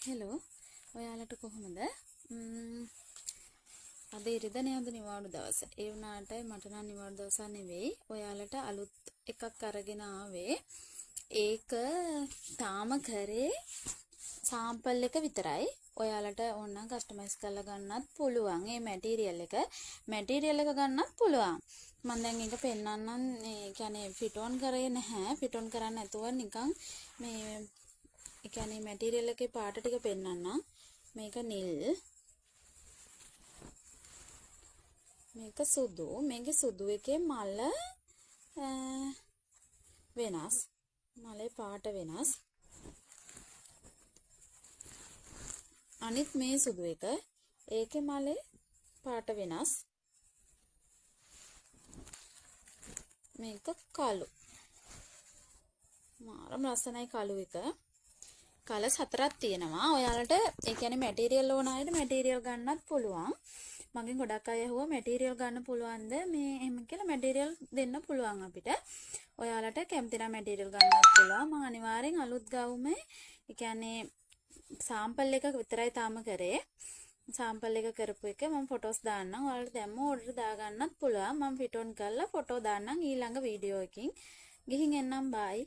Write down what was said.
Hello ඔයාලට කොහොමද? අද ඉරිදා නේද නිවාඩු දවස. ඒ වුණාට මට නම් නිවාඩු දවසක් නෙවෙයි. ඔයාලට අලුත් එකක් අරගෙන ආවේ. ඒක තාම කරේ සාම්පල් එක විතරයි. ඔයාලට ඕනනම් කස්ටමයිස් කරලා ගන්නත් පුළුවන්. මේ මැටීරියල් එක ගන්නත් පුළුවන්. මම දැන් ඒක පෙන්නන්නම්. ඒ කියන්නේ ෆිට ඔන් කරේ නැහැ. ෆිට ඔන් කරන්න නැතුව නිකන් මේ ඒ කියන්නේ මැටීරියල් එකේ පාට ටික පෙන්නන්නම්. මේක නිල්, මේක සුදු. මේකේ සුදු එකේ මල වෙනස්. මලේ පාට වෙනස්. අනිත් මේ සුදු එක ඒකේ මලේ පාට වෙනස්. මේක කළු. මාරම ලස්සනයි කළු එක. කලර්ස් 4ක් තියෙනවා. ඔයාලට ඒ කියන්නේ මැටීරියල් ඕන අයට මැටීරියල් ගන්නත් පුළුවන්. මගෙන් ගොඩක් අය අහුවා මැටීරියල් ගන්න පුළුවන්ද මේ එහෙම කියලා. මැටීරියල් දෙන්න පුළුවන් අපිට. ඔයාලට කැමති නම් මැටීරියල් ගන්නත් පුළුවන්. මම අනිවාර්යෙන් අලුත් ගවුමේ ඒ කියන්නේ සාම්පල් එක විතරයි තාම කරේ. සාම්පල් එක කරපු එක මම ෆොටෝස් දාන්නම්. ඔයාලට දැම්ම ඕඩර් දාගන්නත් පුළුවන්. මම ෆිට ඔන් කරලා ෆොටෝ දාන්නම් ඊළඟ වීඩියෝ එකකින්. ගිහින් එන්නම් බයි.